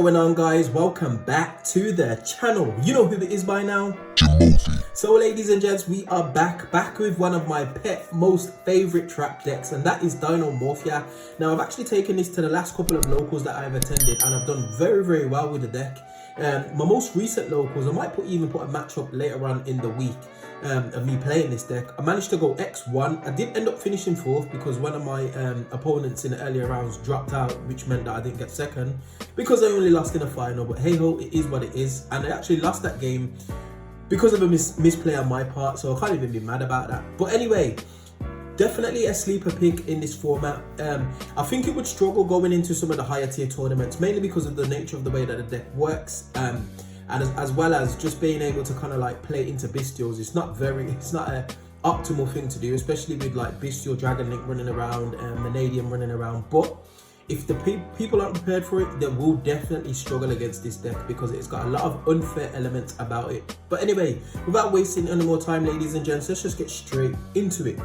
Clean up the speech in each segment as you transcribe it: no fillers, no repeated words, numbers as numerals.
going on, guys? Welcome back to the channel. You know who it is by now, Jimothy. So ladies and gents, we are back with one of my most favorite trap decks, and that is Dinomorphia. Now I've actually taken this to the last couple of locals that I've attended, and I've done very well with the deck. My most recent locals, I might even put a matchup later on in the week of me playing this deck. I managed to go X1. I did end up finishing 4th because one of my opponents in the earlier rounds dropped out, which meant that I didn't get 2nd because I only lost in the final. But hey ho, it is what it is, and I actually lost that game because of a misplay on my part, so I can't even be mad about that. But anyway, definitely a sleeper pick in this format. I think it would struggle going into some of the higher tier tournaments, mainly because of the nature of the way that the deck works, and as well as just being able to kind of like play into bestials. It's not a optimal thing to do, especially with like bestial Dragon Link running around and Vanadium running around. But if the people aren't prepared for it, they will definitely struggle against this deck because it's got a lot of unfair elements about it. But anyway, without wasting any more time, ladies and gents, let's just get straight into it.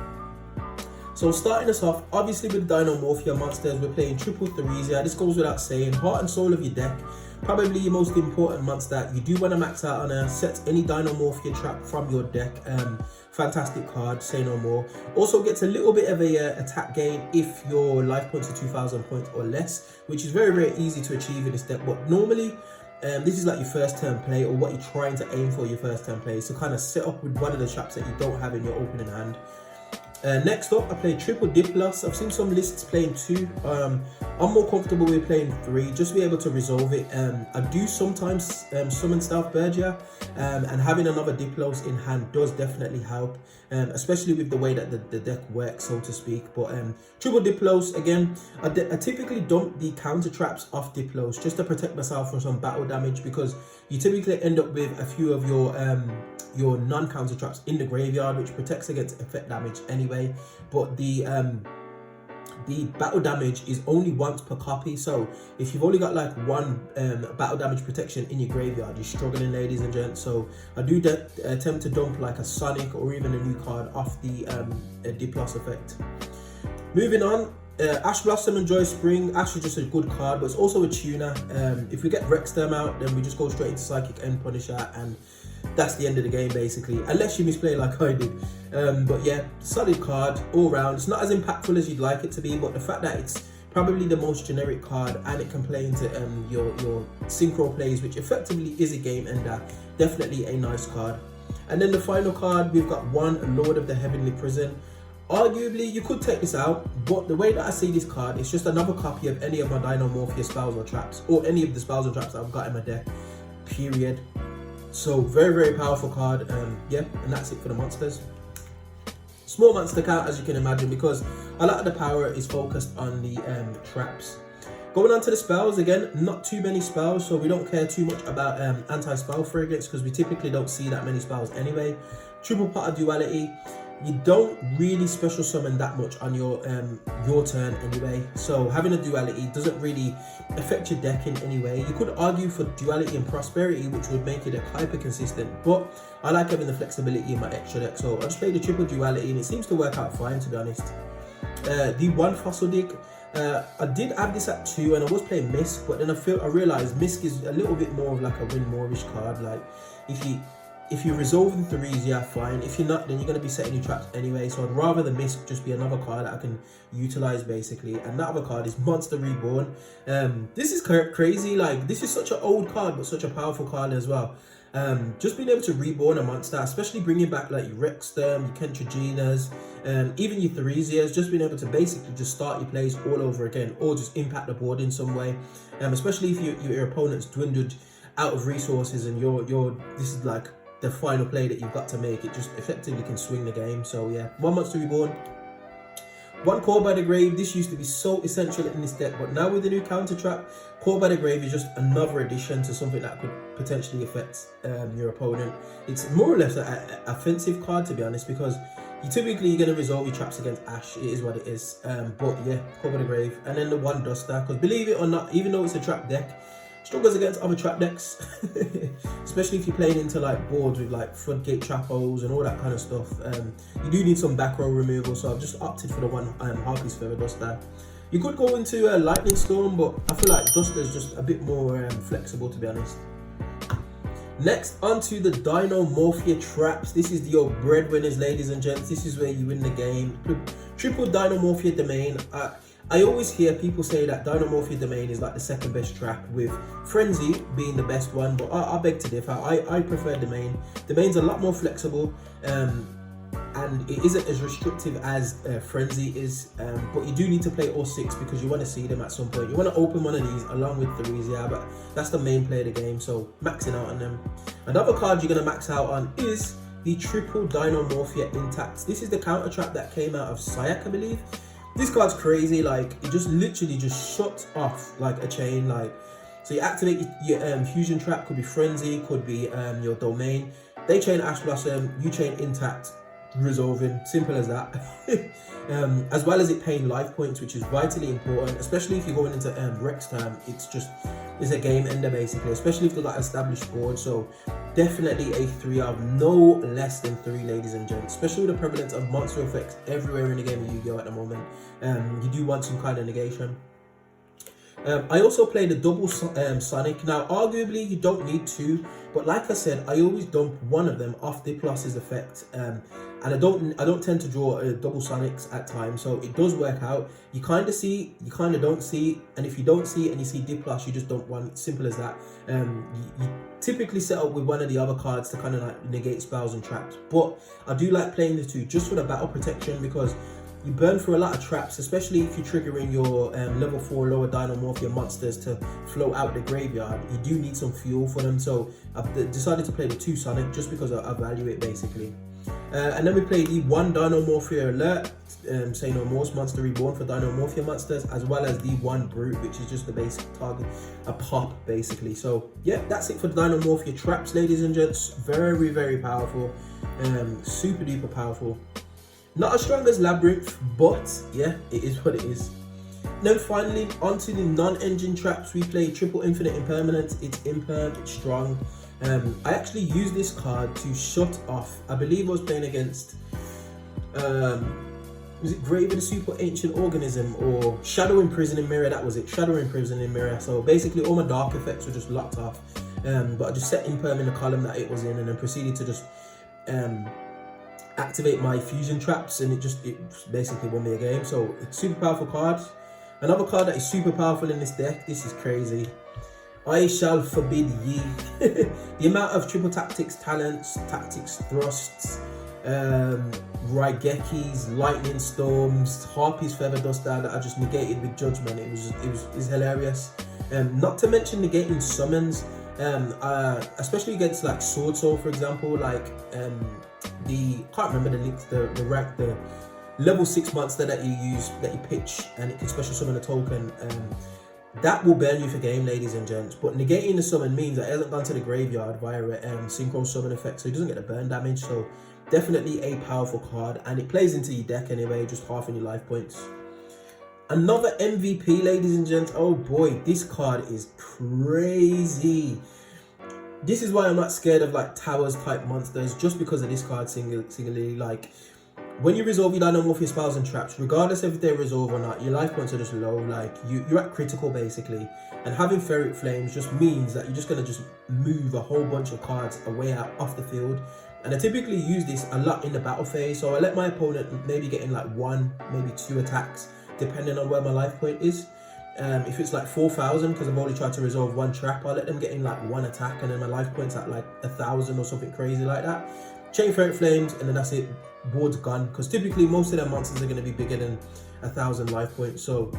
So starting us off, obviously with Dinomorphia monsters, we're playing triple Theresia. This goes without saying. Heart and Soul of your deck, probably your most important monster. You do want to max out on a set any Dinomorphia trap from your deck. Fantastic card, say no more. Also gets a little bit of a attack gain if your life points are 2,000 points or less, which is very easy to achieve in this deck. But normally, this is like your first turn play, or what you're trying to aim for your first turn play. So kind of set up with one of the traps that you don't have in your opening hand. Next up, I play triple Diplos. I've seen some lists playing 2. I'm more comfortable with playing 3, just to be able to resolve it. I do sometimes summon Stealth Bergia, and having another Diplos in hand does definitely help, especially with the way that the deck works, so to speak. But triple Diplos, again, I typically dump the counter traps off Diplos just to protect myself from some battle damage, because you typically end up with a few of your non-counter traps in the graveyard, which protects against effect damage anyway. But the battle damage is only once per copy, so if you've only got like one battle damage protection in your graveyard, you're struggling, ladies and gents. So I do attempt to dump like a Sonic or even a new card off the Diplos effect. Moving on, Ash Blossom and Joy Spring. Ash is just a good card, but it's also a tuner. If we get Rexterm out, then we just go straight into Psychic End Punisher, and that's the end of the game basically, unless you misplay like I did. But yeah, solid card all round. It's not as impactful as you'd like it to be, but the fact that it's probably the most generic card and it can play into your synchro plays, which effectively is a game ender, definitely a nice card. And then the final card, we've got one Lord of the Heavenly Prison. Arguably, you could take this out, but the way that I see this card, it's just another copy of any of my Dinomorphia spells or traps, or any of the spells or traps that I've got in my deck, period. So very powerful card. Yeah, and that's it for the monsters. Small monster count, as you can imagine, because a lot of the power is focused on the traps. Going on to the spells, again, not too many spells, so we don't care too much about anti-spell fragrance, because we typically don't see that many spells anyway. Triple Pot of Duality. You don't really special summon that much on your turn anyway, so having a duality doesn't really affect your deck in any way. You could argue for duality and prosperity, which would make it a hyper consistent, but I like having the flexibility in my extra deck, so I just play the triple duality and it seems to work out fine, to be honest. The one Fossil Dig, I did add this at 2 and I was playing Misk, but then I realized Misk is a little bit more of like a win more-ish card. Like if you're resolving 3s, yeah, fine. If you're not, then you're going to be setting your traps anyway. So I'd rather the Misk just be another card that I can utilize basically. And that other card is Monster Reborn. This is crazy. Like, this is such an old card, but such a powerful card as well. Just being able to reborn a monster, especially bringing back like your Rexterm, your Kentroginas, even your Theresias, just being able to basically just start your plays all over again, or just impact the board in some way. Especially if your opponent's dwindled out of resources and this is like the final play that you've got to make, it just effectively can swing the game. So yeah, one Monster Reborn. One Call by the Grave. This used to be so essential in this deck, but now with the new counter trap, Call by the Grave is just another addition to something that could potentially affect your opponent. It's more or less an offensive card, to be honest, because you're going to resolve your traps against Ash. It is what it is. But yeah, Call by the Grave. And then the one Duster, because believe it or not, even though it's a trap deck, struggles against other trap decks, especially if you're playing into like boards with like Floodgate Trapos and all that kind of stuff. You do need some back row removal, so I've just opted for the one Harpy's Feather Duster. You could go into a Lightning Storm, but I feel like Duster is just a bit more flexible, to be honest. Next, onto the Dinomorphia traps. This is your breadwinners, ladies and gents. This is where you win the game. Triple Dinomorphia domain. I always hear people say that Dinomorphia domain is like the second best trap, with Frenzy being the best one, but I beg to differ. I prefer domain. Domain's a lot more flexible, and it isn't as restrictive as Frenzy is, but you do need to play all 6 because you want to see them at some point. You want to open one of these along with Theresia, but that's the main play of the game, so maxing out on them. Another card you're going to max out on is the Triple Dinomorphia Intact. This is the counter trap that came out of Sayak, I believe. This card's crazy, like it just literally just shuts off like a chain, like so you activate your fusion trap, could be Frenzy, could be your domain. They chain Ash Blossom, you chain Intact, resolving, simple as that. As well as it paying life points, which is vitally important, especially if you're going into Rex time. It's a game ender basically, especially if they've got established board. So definitely a 3 of no less than 3, ladies and gents, especially with the prevalence of monster effects everywhere in the game of Yu-Gi-Oh at the moment. You do want some kind of negation. I also play the double Sonic. Now, arguably, you don't need 2, but like I said, I always dump one of them off Diploss's effect, and I don't tend to draw double Sonics at times, so it does work out. You kind of see, you kind of don't see, and if you don't see it and you see Diploss, you just dump one. Simple as that. You typically set up with one of the other cards to kind of like negate spells and traps, but I do like playing the 2 just for the battle protection, because you burn through a lot of traps, especially if you're triggering your level 4 lower Dinomorphia monsters to float out the graveyard. You do need some fuel for them, so I've decided to play the 2 Sonic just because I value it basically. And then we play the 1 Dinomorphia Alert, Say No More's Monster Reborn for Dinomorphia monsters, as well as the 1 Brute, which is just the basic target, a pop basically. So yeah, that's it for the Dinomorphia traps, ladies and gents. Very, very powerful, super duper powerful. Not as strong as Labyrinth, but yeah, it is what it is. Then finally, onto the non-engine traps. We play Triple Infinite Impermanence. It's imperm, it's strong. I actually used this card to shut off, I believe I was playing against, was it Graven Super Ancient Organism or Shadow Imprisoning Mirror? That was it, Shadow Imprisoning Mirror. So basically all my dark effects were just locked off, but I just set imperm in the column that it was in, and then proceeded to just activate my fusion traps, and it basically won me a game. So it's a super powerful card. Another card that is super powerful in this deck, this is crazy. I shall forbid ye. The amount of triple tactics talents, tactics thrusts, Raigekis, lightning storms, Harpy's feather duster that I just negated with judgment. It was hilarious. Not to mention negating summons, especially against like Sword Soul, for example, like can't remember the links, the level 6 monster that you use, that you pitch, and it can special summon a token. That will burn you for game, ladies and gents. But negating the summon means that it hasn't gone to the graveyard via a synchro summon effect, so it doesn't get the burn damage. So definitely a powerful card, and it plays into your deck anyway, just halving your life points. Another MVP, ladies and gents. Oh boy, this card is crazy. This is why I'm not scared of like towers type monsters, just because of this card singularly. Like, when you resolve your Dinomorphia spells and traps, regardless of if they resolve or not, your life points are just low. Like, you're at critical basically, and having Ferret Flames just means that you're just gonna just move a whole bunch of cards away out off the field. And I typically use this a lot in the battle phase, so I let my opponent maybe get in like 1, maybe 2 attacks, depending on where my life point is. If it's like 4,000, because I've only tried to resolve 1 trap, I'll let them get in like 1 attack, and then my life point's at like 1,000 or something crazy like that. Chain Ferret Flames, and then that's it. Board's gone, because typically most of their monsters are going to be bigger than 1,000 life points, so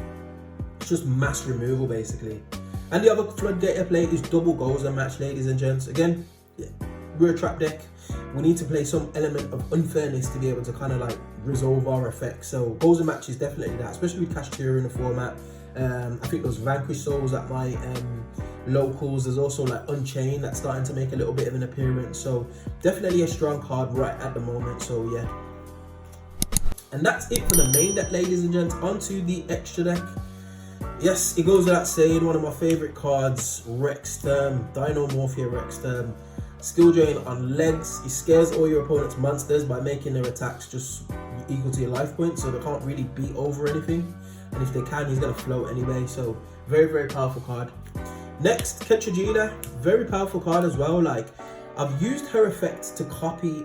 it's just mass removal basically. And the other floodgate I play is double goals a match, ladies and gents. Again, we're a trap deck. We need to play some element of unfairness to be able to kind of like resolve our effects. So goals and match is definitely that, especially with Kashtira in the format. I think those Vanquish Souls at my locals. There's also like Unchained that's starting to make a little bit of an appearance. So definitely a strong card right at the moment. So yeah. And that's it for the main deck, ladies and gents. Onto the extra deck. Yes, it goes without saying, one of my favorite cards, Rexterm, Dinomorphia Rexterm. Skill drain on legs. It scares all your opponent's monsters by making their attacks just equal to your life points, so they can't really beat over anything. and if they can, he's going to float anyway. So very, very powerful card. Next, Ketragina, very powerful card as well. Like, I've used her effects to copy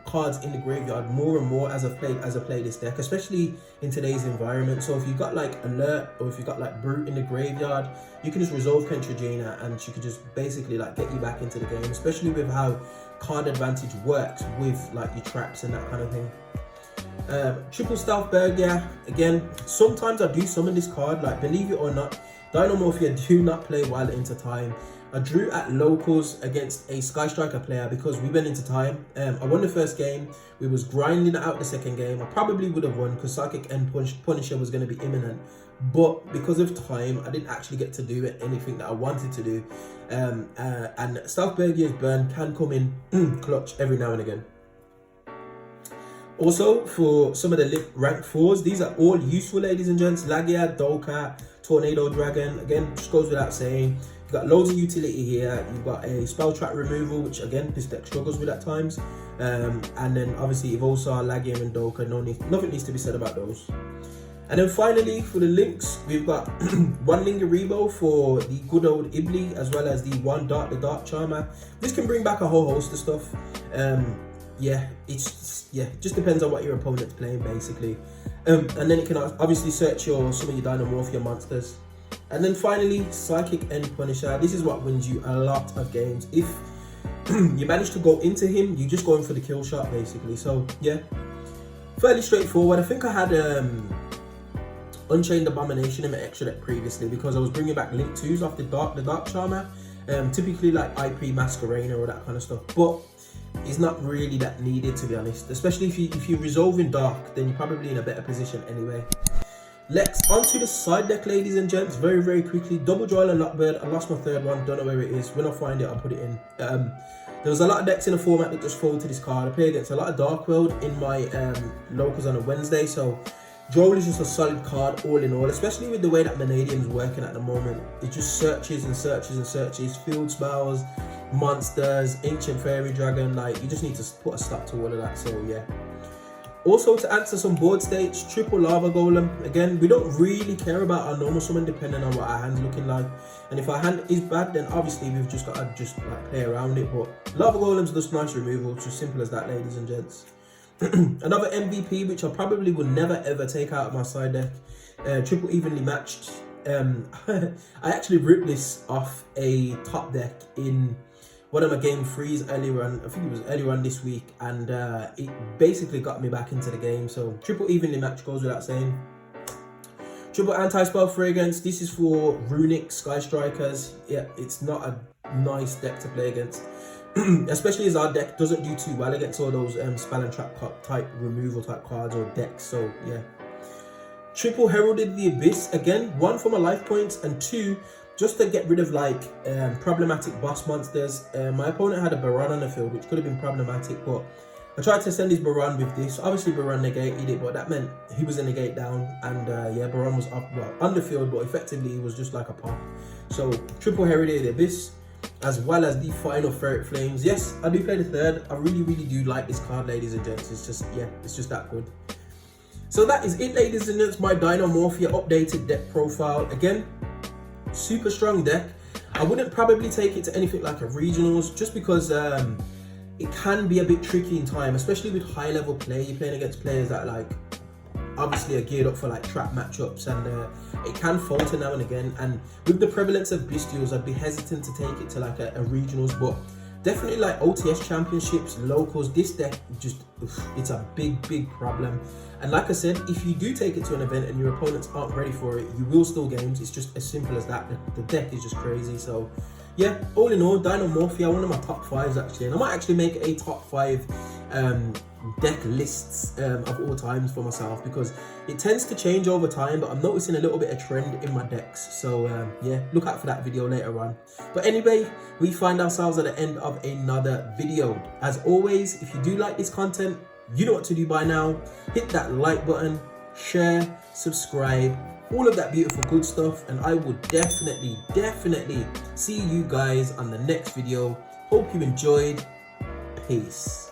cards in the graveyard more and more as I play this deck, especially in today's environment. So if you got like Alert, or if you got like Brute in the graveyard, you can just resolve Ketragina and she could just basically like get you back into the game, especially with how card advantage works with like your traps and that kind of thing. Triple Stealth Bergia, again, sometimes I do summon this card. Like, believe it or not, Dinomorphia do not play while into time. I drew at locals against a Sky Striker player because we went into time. I won the first game. We was grinding out the second game. I probably would have won because Psychic End Punisher was going to be imminent. But because of time, I didn't actually get to do anything that I wanted to do. And Stealth Bergia's burn can come in clutch every now and again. Also, for some of the rank 4s, these are all useful, ladies and gents. Lagia, Dolcat, Tornado Dragon, again, just goes without saying. You've got loads of utility here. You've got a spell trap removal, which again, this deck struggles with at times. And then obviously Evolsar, Lagia and Dolka, nothing needs to be said about those. And then finally, for the links, we've got one Lingeribo for the good old Ibli, as well as the one Dark, the Dark Charmer. This can bring back a whole host of stuff. Just depends on what your opponent's playing, basically. And then you can obviously search some of your Dinomorphia monsters. And then finally, Psychic End Punisher. This is what wins you a lot of games. If you manage to go into him, you're just going for the kill shot, basically. So yeah, fairly straightforward. I think I had Unchained Abomination in my extra deck previously because I was bringing back Link 2s off the Dark Charmer. Typically like IP Masquerade or that kind of stuff, but it's not really that needed, to be honest. Especially if you resolve in Dark, then you're probably in a better position anyway. Let's onto the side deck, ladies and gents, very, very quickly. Double Joil and Lockbird. I lost my third one, don't know where it is. When I find it, I'll put it in. There was a lot of decks in the format that just fall to this card. I play against a lot of Dark World in my locals on a Wednesday, so Joel is just a solid card all in all, especially with the way that Vanadium's working at the moment. It just searches and searches and searches, field spells, monsters, Ancient Fairy Dragon. Like, you just need to put a stop to all of that, so yeah. Also, to answer some board states, triple Lava Golem. Again, we don't really care about our normal summon depending on what our hand's looking like. And if our hand is bad, then obviously we've just got to like play around it. But Lava Golem's just nice removal. It's just simple as that, ladies and gents. Another MVP, which I probably would never ever take out of my side deck. Triple Evenly Matched. I actually ripped this off a top deck in one of my game 3s earlier on. I think it was earlier on this week, and it basically got me back into the game. So triple Evenly Matched goes without saying. Triple Anti-Spell Fragrance. This is for Runic Sky Strikers. Yeah, it's not a nice deck to play against. Especially as our deck doesn't do too well against all those spell and trap type removal type cards or decks. So yeah. Triple Heralded the Abyss. Again, 1 for my life points, and 2 just to get rid of like problematic boss monsters. My opponent had a Baron on the field, which could have been problematic, but I tried to send his Baron with this. Obviously Baron negated it, but that meant he was a negate down, and yeah, Baron was up, well, on the field, but effectively he was just like a pop. So triple Heralded the Abyss, as well as the final Ferret Flames. Yes, I do play the third. I really, really do like this card, ladies and gents. It's just, yeah, it's just that good. So that is it, ladies and gents, my Dinomorphia updated deck profile. Again, super strong deck. I wouldn't probably take it to anything like a regionals, just because it can be a bit tricky in time, especially with high level play. You're playing against players that like obviously are geared up for like trap matchups, and it can falter now and again. And with the prevalence of bestials, I'd be hesitant to take it to like a regionals, but definitely like OTS championships, locals, this deck just, it's a big problem. And like I said, if you do take it to an event and your opponents aren't ready for it, you will steal games. It's just as simple as that. The deck is just crazy. So yeah, all in all, Dinomorphia, one of my top 5s actually, and I might actually make a top 5 deck lists of all times for myself, because it tends to change over time, but I'm noticing a little bit of trend in my decks. So yeah, look out for that video later on. But anyway, we find ourselves at the end of another video. As always, if you do like this content, you know what to do by now. Hit that like button, share, subscribe, all of that beautiful good stuff, and I will definitely see you guys on the next video. Hope you enjoyed. Peace.